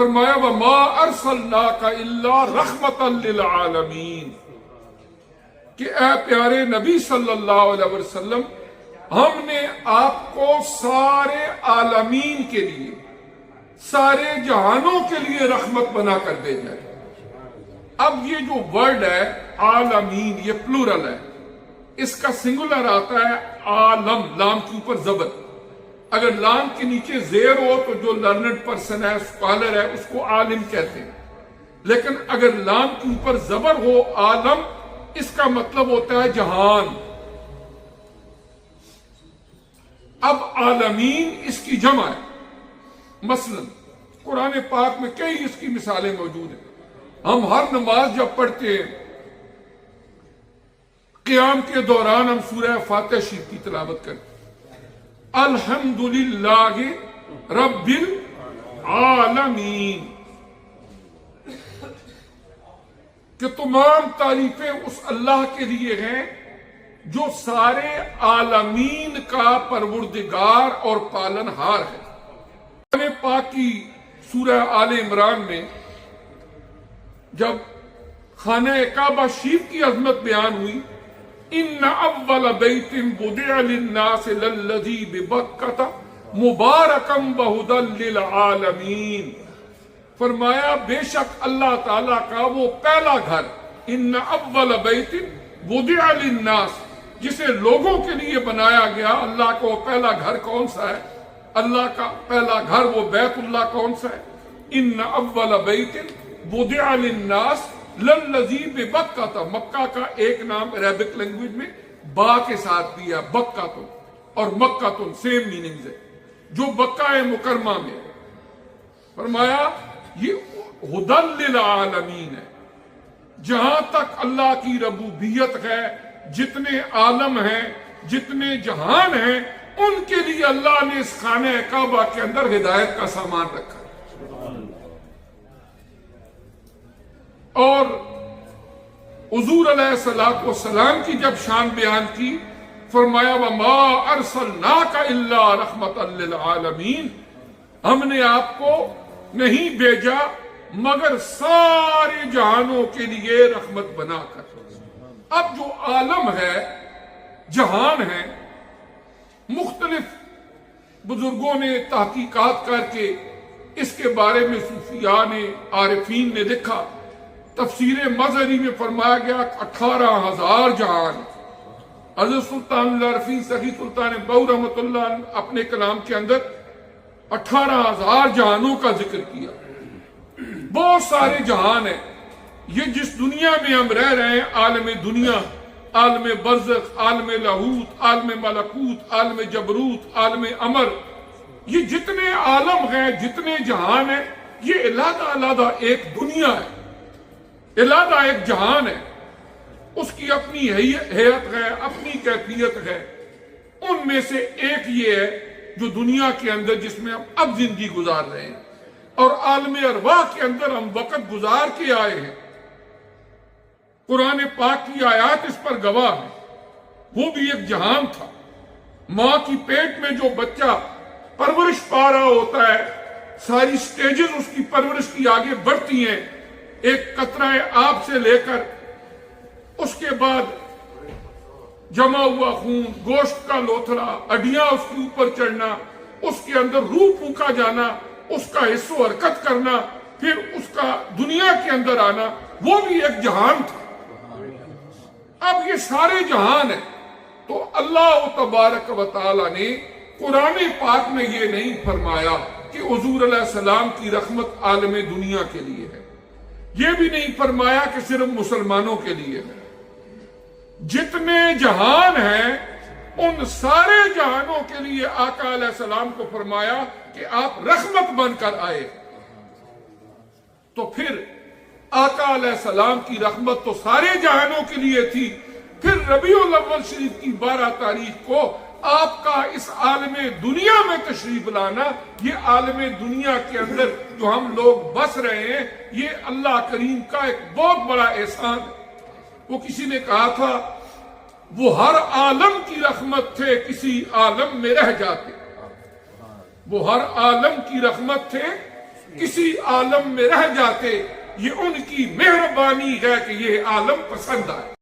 فرمایا وَمَا أَرْسَلْنَاكَ إِلَّا رَحْمَةً لِلْعَالَمِينَ کہ اے پیارے نبی صلی اللہ علیہ وسلم، ہم نے آپ کو سارے عالمین کے لیے، سارے جہانوں کے لیے رحمت بنا کر بھیجا ہے۔ اب یہ جو ورڈ ہے عالمین، یہ پلورل ہے، اس کا سنگولر آتا ہے عالم، لام کے اوپر زبر۔ اگر لام کے نیچے زیر ہو تو جو لرنڈ پرسن ہے، اسکالر ہے، اس کو عالم کہتے ہیں، لیکن اگر لام کے اوپر زبر ہو عالم، اس کا مطلب ہوتا ہے جہان۔ اب عالمین اس کی جمع ہے۔ مثلا قرآن پاک میں کئی اس کی مثالیں موجود ہیں۔ ہم ہر نماز جب پڑھتے ہیں، قیام کے دوران ہم سورہ فاتحہ شریف کی تلاوت کرتے ہیں، الحمدللہ رب العالمین، کہ تمام تعریفیں اس اللہ کے لیے ہیں جو سارے عالمین کا پروردگار اور پالنہار ہے۔ قرآن پاک کی سورہ آل عمران میں جب خانہ کعبہ شریف کی عظمت بیان ہوئی، ان اول بیت بدع للناس للذی ببکۃ مبارکا وہدی للعالمین، فرمایا بے شک اللہ تعالیٰ کا وہ پہلا گھر، ان اول بیت بدع للناس، جسے لوگوں کے لیے بنایا گیا۔ اللہ کا وہ پہلا گھر کون سا ہے؟ اللہ کا پہلا گھر وہ بیت اللہ کون سا ہے؟ ان اول بیت بدع للناس للذی ببکۃ، مکہ کا ایک نام عربک لینگویج میں با کے ساتھ دیا، بکۃ اور مکۃ سیم میننگز ہے، جو مکہ مکرمہ میں۔ فرمایا یہ ہدی للعالمین ہے۔ جہاں تک اللہ کی ربوبیت ہے، جتنے عالم ہیں، جتنے جہان ہیں، ان کے لیے اللہ نے اس خانہ کعبہ کے اندر ہدایت کا سامان رکھا۔ اور حضور علیہ الصلوۃ والسلام کی جب شان بیان کی، فرمایا وَمَا أَرْسَلْنَاكَ إِلَّا رَحْمَةً لِلْعَالَمِينَ، ہم نے آپ کو نہیں بھیجا مگر سارے جہانوں کے لیے رحمت بنا کر۔ اب جو عالم ہے، جہان ہے، مختلف بزرگوں نے تحقیقات کر کے اس کے بارے میں صوفیاء نے، عارفین نے لکھا۔ تفسیر مظہری میں فرمایا گیا 18,000 جہان۔ حضرت سلطان العارفین سخی سلطان بہو رحمۃ اللہ اپنے کلام کے اندر 18,000 جہانوں کا ذکر کیا۔ بہت سارے جہان ہیں۔ یہ جس دنیا میں ہم رہ رہے ہیں، عالم دنیا، عالم برزخ، عالم لاہوت، عالم ملکوت، عالم جبروت، عالم امر، یہ جتنے عالم ہیں، جتنے جہان ہیں، یہ علیحدہ علیحدہ ایک دنیا ہے، علیحدہ ایک جہان ہے۔ اس کی اپنی حیت ہے، اپنی کیفیت ہے۔ ان میں سے ایک یہ ہے جو دنیا کے اندر جس میں ہم اب زندگی گزار رہے ہیں، اور عالم ارواح کے اندر ہم وقت گزار کے آئے ہیں۔ قرآن پاک کی آیات اس پر گواہ ہے۔ وہ بھی ایک جہان تھا۔ ماں کی پیٹ میں جو بچہ پرورش پا رہا ہوتا ہے، ساری سٹیجز اس کی پرورش کی آگے بڑھتی ہیں، ایک قطرہ آب سے لے کر اس کے بعد جمع ہوا خون، گوشت کا لوتھڑا، ہڈیاں اس کے اوپر چڑھنا، اس کے اندر روح پھونکا جانا، اس کا حص و حرکت کرنا، پھر اس کا دنیا کے اندر آنا، وہ بھی ایک جہان تھا۔ اب یہ سارے جہان ہیں۔ تو اللہ تبارک و تعالی نے قرآن پاک میں یہ نہیں فرمایا کہ حضور علیہ السلام کی رحمت عالم دنیا کے لیے ہے، یہ بھی نہیں فرمایا کہ صرف مسلمانوں کے لیے ہے۔ جتنے جہان ہیں ان سارے جہانوں کے لیے آقا علیہ السلام کو فرمایا کہ آپ رحمت بن کر آئے۔ تو پھر آقا علیہ السلام کی رحمت تو سارے جہانوں کے لیے تھی، پھر ربیع الاول شریف کی 12 تاریخ کو آپ کا اس عالم دنیا میں تشریف لانا، یہ عالم دنیا کے اندر جو ہم لوگ بس رہے ہیں، یہ اللہ کریم کا ایک بہت بڑا احسان ہے۔ وہ کسی نے کہا تھا وہ ہر عالم کی رحمت تھے، کسی عالم میں رہ جاتے۔ وہ ہر عالم کی رحمت تھے، کسی عالم میں رہ جاتے، یہ ان کی مہربانی ہے کہ یہ عالم پسند آئے۔